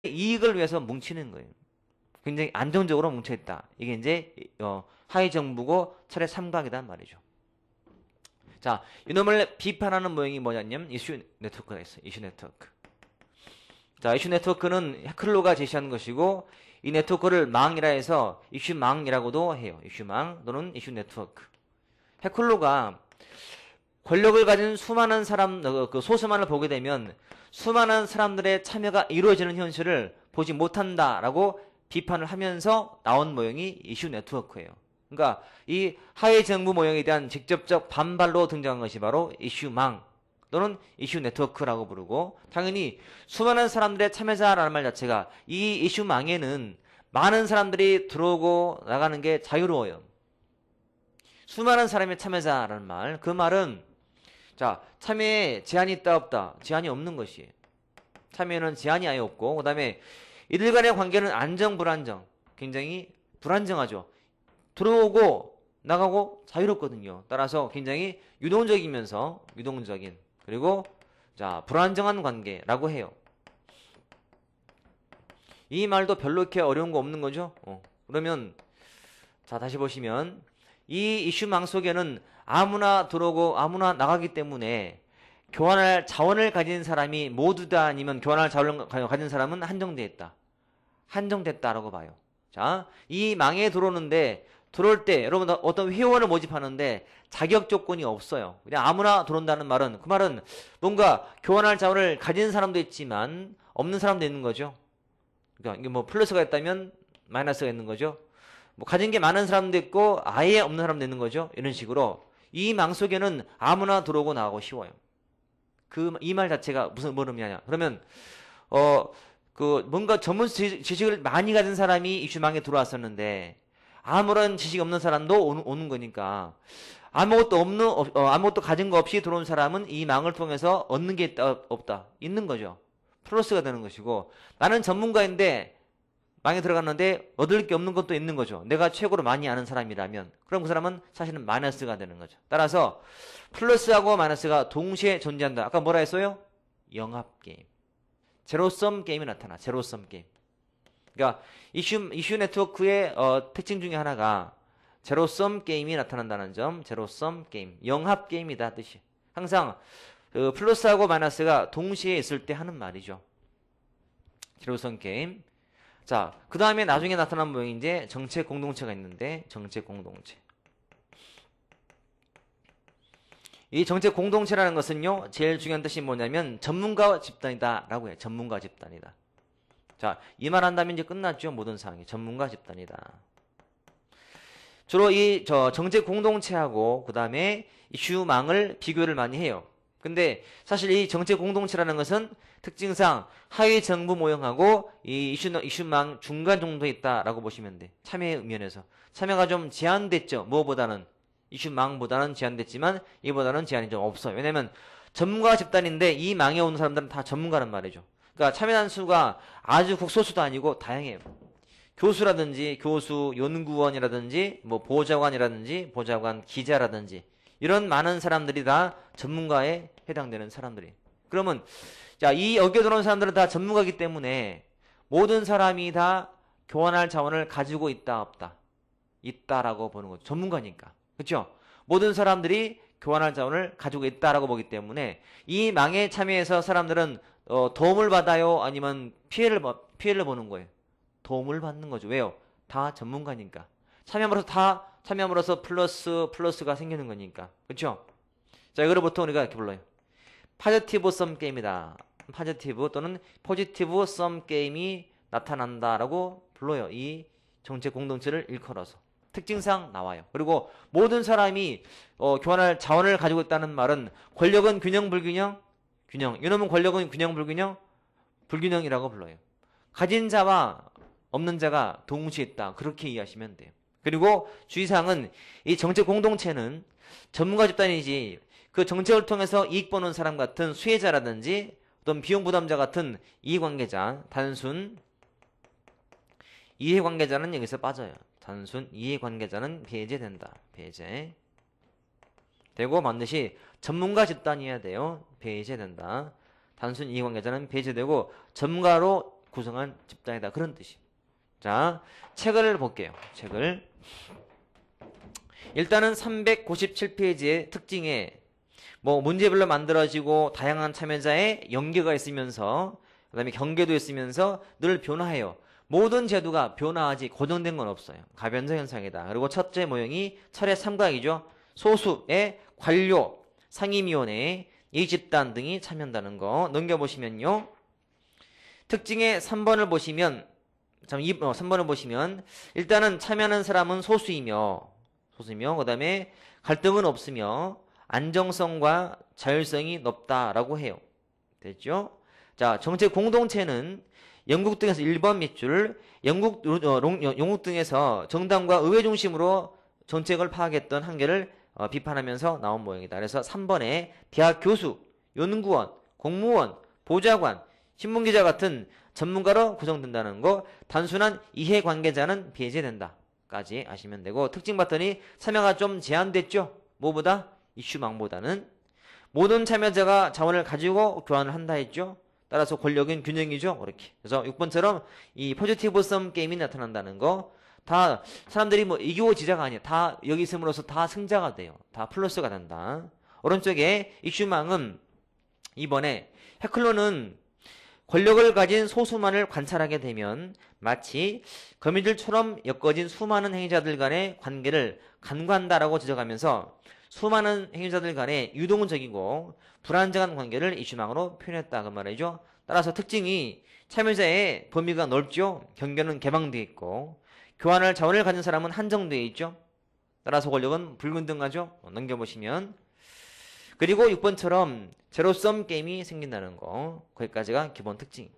이익을 위해서 뭉치는 거예요. 굉장히 안정적으로 뭉쳐있다. 이게 이제 하위 정부고 철의 삼각이란 말이죠. 자, 이놈을 비판하는 모형이 뭐냐면 이슈 네트워크가 있어요. 이슈 네트워크. 자, 이슈 네트워크는 해클로가 제시한 것이고 이 네트워크를 망이라 해서 이슈망이라고도 해요. 이슈망 또는 이슈 네트워크. 해클로가 권력을 가진 수많은 사람, 그 소수만을 보게 되면 수많은 사람들의 참여가 이루어지는 현실을 보지 못한다라고 비판을 하면서 나온 모형이 이슈 네트워크예요. 그러니까 이 하위 정부 모형에 대한 직접적 반발로 등장한 것이 바로 이슈망 또는 이슈 네트워크라고 부르고, 당연히 수많은 사람들의 참여자라는 말 자체가 이 이슈망에는 많은 사람들이 들어오고 나가는 게 자유로워요. 수많은 사람의 참여자라는 말, 그 말은 자, 참여에 제한이 있다 없다? 제한이 없는 것이에요. 참여에는 제한이 아예 없고, 그 다음에 이들 간의 관계는 안정 불안정, 굉장히 불안정하죠. 들어오고 나가고 자유롭거든요. 따라서 굉장히 유동적이면서 유동적인, 그리고 자, 불안정한 관계라고 해요. 이 말도 별로 이렇게 어려운 거 없는 거죠. 그러면 자, 다시 보시면 이 이슈망 속에는 아무나 들어오고 아무나 나가기 때문에 교환할 자원을 가진 사람이 모두 다 아니면 교환할 자원을 가진 사람은 한정되어 있다. 한정됐다라고 봐요. 자, 이 망에 들어오는데 들어올 때 여러분 어떤 회원을 모집하는데 자격 조건이 없어요. 그냥 아무나 들어온다는 말은, 그 말은 뭔가 교환할 자원을 가진 사람도 있지만 없는 사람도 있는 거죠. 그러니까 이게 뭐 플러스가 있다면 마이너스가 있는 거죠. 뭐 가진 게 많은 사람도 있고 아예 없는 사람도 있는 거죠. 이런 식으로 이 망 속에는 아무나 들어오고 나가고 쉬워요. 이 말 자체가 무슨 의미냐? 그러면 뭔가 전문 지식을 많이 가진 사람이 이슈망에 들어왔었는데 아무런 지식 없는 사람도 오는 거니까, 아무것도 가진 거 없이 들어온 사람은 이 망을 통해서 얻는 게 있다 없다? 있는 거죠. 플러스가 되는 것이고, 나는 전문가인데 망에 들어갔는데 얻을 게 없는 것도 있는 거죠. 내가 최고로 많이 아는 사람이라면 그럼 그 사람은 사실은 마이너스가 되는 거죠. 따라서 플러스하고 마이너스가 동시에 존재한다. 아까 뭐라 했어요? 영합게임, 제로섬 게임이 나타나. 제로섬 게임. 그러니까 이슈 네트워크의 특징 중에 하나가 제로섬 게임이 나타난다는 점. 제로섬 게임, 영합 게임이다 뜻이. 항상 플러스하고 마이너스가 동시에 있을 때 하는 말이죠. 제로섬 게임. 자, 그 다음에 나중에 나타난 모형이 이제 정책 공동체가 있는데, 정책 공동체. 이 정책 공동체라는 것은요, 제일 중요한 뜻이 뭐냐면 전문가 집단이다 라고 해요. 전문가 집단이다. 자, 이 말 한다면 이제 끝났죠. 모든 사항이 전문가 집단이다. 주로 정책 공동체하고 그 다음에 이슈망을 비교를 많이 해요. 근데 사실 이 정책 공동체라는 것은 특징상 하위 정부 모형하고 이 이슈망 중간 정도에 있다라고 보시면 돼. 참여 면에서 참여가 좀 제한됐죠. 무엇보다는 이슈망보다는 제한됐지만 이보다는 제한이 좀 없어요. 왜냐면 전문가 집단인데 이 망에 오는 사람들은 다 전문가란 말이죠. 그러니까 참여한 수가 아주 극소수도 아니고 다양해요. 교수라든지 교수, 연구원이라든지 뭐 보좌관, 기자라든지 이런 많은 사람들이 다 전문가에 해당되는 사람들이. 그러면 자, 여기에 들어온 사람들은 다 전문가이기 때문에 모든 사람이 다 교환할 자원을 가지고 있다 없다? 있다라고 보는 거죠. 전문가니까. 그렇죠? 모든 사람들이 교환할 자원을 가지고 있다라고 보기 때문에 이 망에 참여해서 사람들은 도움을 받아요? 아니면 피해를 보는 거예요? 도움을 받는 거죠. 왜요? 다 전문가니까. 참여함으로써 플러스가 생기는 거니까. 그렇죠? 자, 이거를 보통 우리가 이렇게 불러요. 파지티브 썸 게임이다. 파지티브 또는 포지티브 썸 게임이 나타난다라고 불러요. 이 정책 공동체를 일컬어서. 특징상 나와요. 그리고 모든 사람이 교환할 자원을 가지고 있다는 말은 권력은 균형 불균형? 균형. 이놈은 권력은 균형 불균형? 불균형이라고 불러요. 가진 자와 없는 자가 동시에 있다. 그렇게 이해하시면 돼요. 그리고 주의사항은 이 정책 공동체는 전문가 집단이지 그 정책을 통해서 이익 보는 사람 같은 수혜자라든지 어떤 비용 부담자 같은 이해관계자, 단순 이해관계자는 여기서 빠져요. 단순 이해관계자는 배제된다. 배제. 되고 반드시 전문가 집단이어야 돼요. 배제된다. 단순 이해관계자는 배제되고 전문가로 구성한 집단이다. 그런 뜻이에요. 자, 책을 볼게요. 책을. 일단은 397페이지의 특징에 뭐 문제별로 만들어지고 다양한 참여자의 연계가 있으면서 그다음에 경계도 있으면서 늘 변화해요. 모든 제도가 변화하지 고정된 건 없어요. 가변적 현상이다. 그리고 첫째 모형이 차례 삼각이죠. 소수의 관료, 상임위원회, 이 집단 등이 참여한다는 거 넘겨보시면요. 특징의 3번을 보시면 3번을 보시면 일단은 참여하는 사람은 소수이며 그 다음에 갈등은 없으며 안정성과 자율성이 높다라고 해요. 됐죠? 자, 정책 공동체는 영국 등에서 1번 밑줄, 영국 등에서 정당과 의회 중심으로 정책을 파악했던 한계를 비판하면서 나온 모양이다. 그래서 3번에 대학 교수, 연구원, 공무원, 보좌관, 신문기자 같은 전문가로 구성된다는 거, 단순한 이해관계자는 배제된다. 까지 아시면 되고, 특징 봤더니 참여가 좀 제한됐죠? 뭐보다? 이슈망보다는. 모든 참여자가 자원을 가지고 교환을 한다 했죠? 따라서 권력은 균형이죠? 이렇게. 그래서 6번처럼 이 포지티브 썸 게임이 나타난다는 거, 다 사람들이 뭐 이기고 지자가 아니야. 다 여기 있음으로써 다 승자가 돼요. 다 플러스가 된다. 오른쪽에 이슈망은 이번에 해클로는 권력을 가진 소수만을 관찰하게 되면 마치 거미들처럼 엮어진 수많은 행위자들 간의 관계를 간과한다라고 지적하면서 수많은 행위자들 간의 유동적이고 불안정한 관계를 이슈망으로 표현했다 그 말이죠. 따라서 특징이 참여자의 범위가 넓죠. 경계는 개방되어 있고 교환할 자원을 가진 사람은 한정되어 있죠. 따라서 권력은 불균등하죠. 넘겨보시면. 그리고 6번처럼 제로섬 게임이 생긴다는 거. 거기까지가 기본 특징.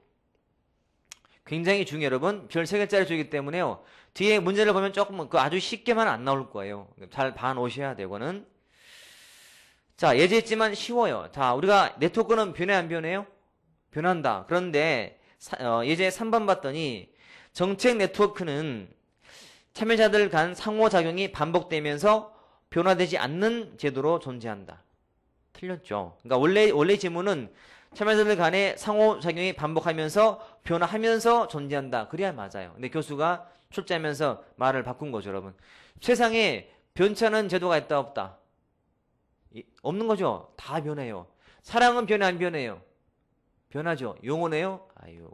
굉장히 중요해요. 여러분. 별 3개짜리 주기 때문에요. 뒤에 문제를 보면 조금 아주 쉽게만 안 나올 거예요. 잘 봐놓으셔야 되고는. 자, 예제했지만 쉬워요. 자, 우리가 네트워크는 변해 안 변해요? 변한다. 그런데 예제 3번 봤더니 정책 네트워크는 참여자들 간 상호작용이 반복되면서 변화되지 않는 제도로 존재한다. 틀렸죠. 그러니까 원래 지문은 참여자들 간의 상호작용이 반복하면서 변화하면서 존재한다. 그래야 맞아요. 근데 교수가 출제하면서 말을 바꾼 거죠, 여러분. 세상에 변치 않은 제도가 있다 없다? 없는 거죠. 다 변해요. 사랑은 변해 안 변해요? 변하죠. 영원해요? 아유,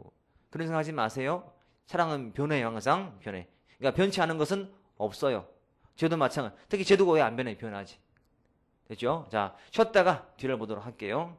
그런 생각하지 마세요. 사랑은 변해요. 항상 변해. 그러니까 변치 않은 것은 없어요. 제도 마찬가지. 특히 제도가 왜 안 변해? 변하지. 됐죠? 자, 쉬었다가 뒤를 보도록 할게요.